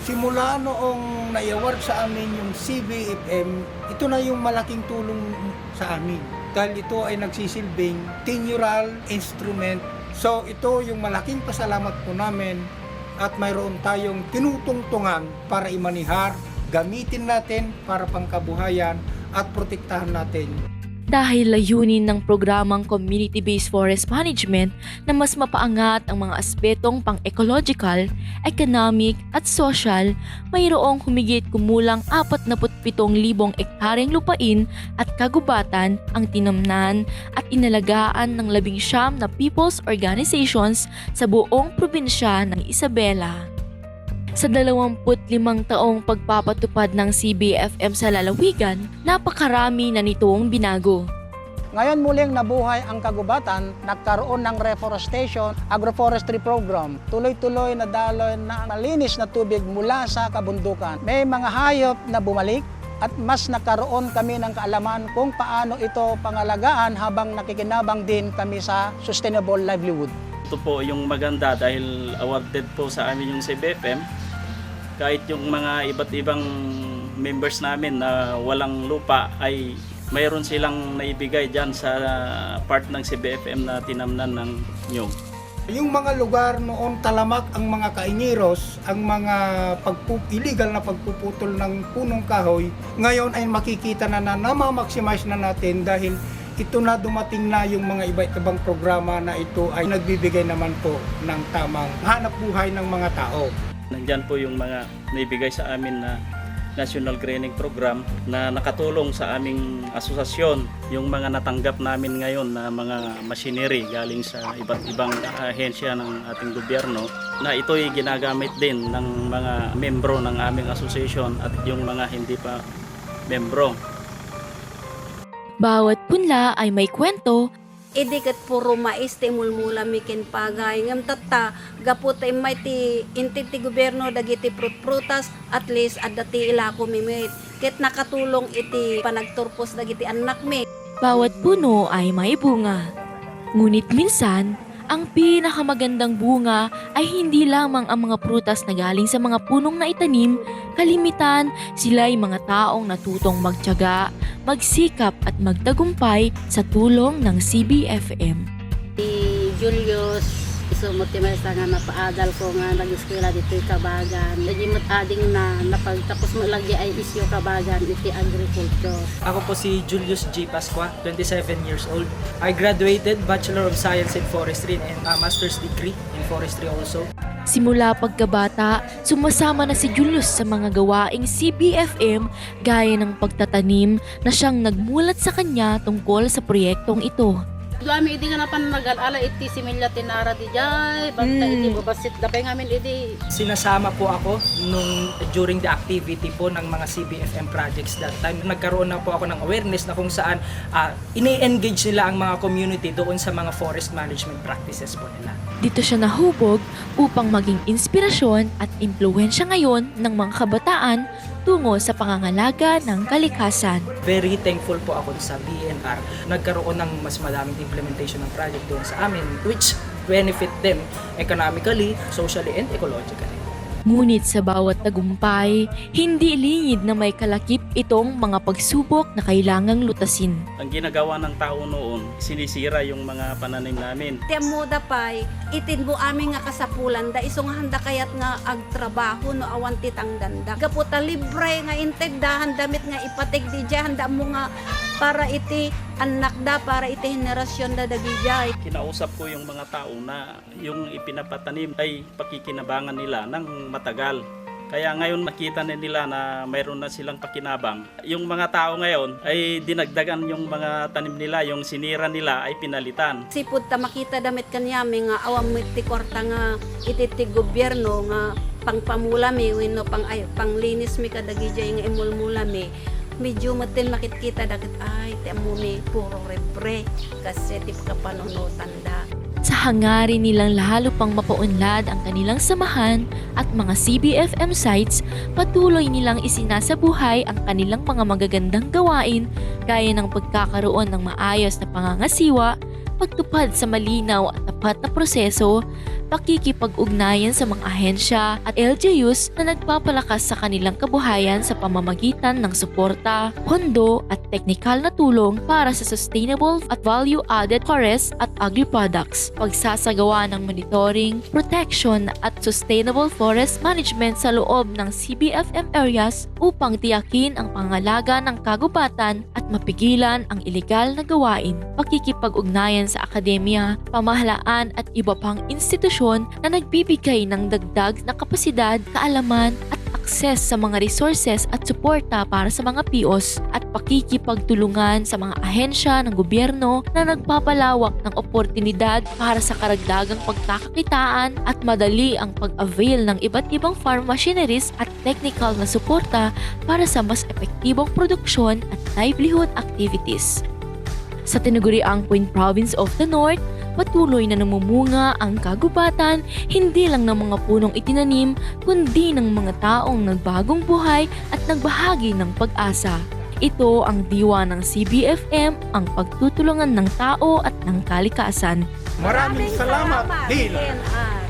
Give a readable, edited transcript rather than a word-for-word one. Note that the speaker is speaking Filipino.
Simula noong nai-award sa amin yung CBFM, ito na yung malaking tulong sa amin. Dahil ito ay nagsisilbing teneural instrument. So ito yung malaking pasalamat po namin at mayroon tayong tinutungtungan para imanihar, gamitin natin para pangkabuhayan at protektahan natin. Dahil layunin ng programang Community-Based Forest Management na mas mapaangat ang mga asbetong pang-ecological, economic at social, mayroong humigit kumulang 47,000 ektaryeng lupain at kagubatan ang tinamnan at inalagaan ng 19 na people's organizations sa buong probinsya ng Isabela. Sa 25 taong pagpapatupad ng CBFM sa lalawigan, napakarami na nitong binago. Ngayon muling nabuhay ang kagubatan, nagkaroon ng reforestation, agroforestry program. Tuloy-tuloy na daloy na malinis na tubig mula sa kabundukan. May mga hayop na bumalik at mas nagkaroon kami ng kaalaman kung paano ito pangalagaan habang nakikinabang din kami sa sustainable livelihood. Ito po yung maganda dahil awarded po sa amin yung CBFM. Kahit yung mga iba't ibang members namin na walang lupa ay mayroon silang naibigay dyan sa part ng CBFM na tinamnan ng nyog. Yung mga lugar noon talamak ang mga kainyeros, ang mga illegal na pagpuputol ng punong kahoy, ngayon ay makikita na namamaximize na natin dahil ito na dumating na yung mga iba't ibang programa na ito ay nagbibigay naman po ng tamang hanap buhay ng mga tao. Nandyan po yung mga naibigay sa amin na National Greening Program na nakatulong sa aming asosasyon. Yung mga natanggap namin ngayon na mga machinery galing sa iba't ibang ahensya ng ating gobyerno na ito'y ginagamit din ng mga membro ng aming asosasyon at yung mga hindi pa membro. Bawat punla ay may kwento. Idikat puro mais ti mulmula mikin pagay ngam tatta gapot ay may ti inti gobyerno dagiti prutas at least adda ti ila ko mimit ket nakatulong iti panagturpos dagiti anak mi. Bawat puno ay may bunga. Ngunit minsan, ang pinakamagandang bunga ay hindi lamang ang mga prutas na galing sa mga punong naitanim, kalimitan sila ay mga taong natutong magtiyaga, magsikap at magtagumpay sa tulong ng CBFM. Si Julius sumutimay sa nga napaadal ko nga nag-eskwela dito Kabagan. Lagi matading na napagtapos mo lagi ay isyo Kabagan iti agriculture. Ako po si Julius G. Pasqua, 27 years old. I graduated Bachelor of Science in Forestry and Master's degree in Forestry also. Simula pagkabata, sumasama na si Julius sa mga gawaing CBFM gaya ng pagtatanim na siyang nagmulat sa kanya tungkol sa proyektong ito. Gami idi nga napan nag-alala iti similya tinara di jay basta iti babasit dapay ngamin idi. Sinasama po ako during the activity po ng mga CBFM projects that time. Nagkaroon na po ako ng awareness na kung saan ini-engage nila ang mga community doon sa mga forest management practices po nila. Dito siya nahubog upang maging inspirasyon at impluwensya ngayon ng mga kabataan tungo sa pangangalaga ng kalikasan. Very thankful po ako sa BNR. Nagkaroon ng mas madaming implementation ng project doon sa amin which benefit them economically, socially, and ecologically. Ngunit sa bawat tagumpay, hindi lingid na may kalakip itong mga pagsubok na kailangang lutasin. Ang ginagawa ng tao noon, sinisira yung mga pananim namin. Ti amuda pay itin mo aming nga kasapulan da iso nga handa kayat nga agtrabaho no awan titang danda. Gaputa libre nga integdahan damit nga ipatig di jay handa mo nga para iti anak da para iti henerasyon da dagijay. Kinausap ko yung mga tao na yung ipinapatanim ay pakikinabangan nila ng matagal. Kaya ngayon makita na nila na mayroon na silang pakinabang. Yung mga tao ngayon ay dinagdagan yung mga tanim nila, yung sinira nila ay pinalitan. Sipud ta makita damit kanyami nga awam ti kwarta nga iti ti gobyerno nga pangpamula mi wenno panglinis mi kadagijay nga imulmula mi. Medyo matin makikita dagat ay ti amo mi puro repre kasi ti kapanunutan da. Sa hangarin nilang lalo pang mapaunlad ang kanilang samahan at mga CBFM sites, patuloy nilang isinasabuhay ang kanilang mga magagandang gawain gaya ng pagkakaroon ng maayos na pangangasiwa, pagtupad sa malinaw at tapat na proseso, pakikipag-ugnayan sa mga ahensya at LGUs na nagpapalakas sa kanilang kabuhayan sa pamamagitan ng suporta, pondo at teknikal na tulong para sa sustainable at value-added forest at agri-products, pagsasagawa ng monitoring, protection at sustainable forest management sa loob ng CBFM areas upang tiyakin ang pangalaga ng kagubatan at mapigilan ang ilegal na gawain, pakikipag-ugnayan sa akademya, pamahalaan at iba pang institusyon na nagbibigay ng dagdag na kapasidad, kaalaman at akses sa mga resources at suporta para sa mga POs at pakikipagtulungan sa mga ahensya ng gobyerno na nagpapalawak ng oportunidad para sa karagdagang pagkakakitaan at madali ang pag-avail ng iba't ibang farm machineries at technical na suporta para sa mas epektibong produksyon at livelihood activities. Sa tinaguriang Point Province of the North, patuloy na namumunga ang kagubatan hindi lang ng mga punong itinanim kundi ng mga taong nagbagong buhay at nagbahagi ng pag-asa. Ito ang diwa ng CBFM, ang pagtutulungan ng tao at ng kalikasan. Maraming salamat, Hila!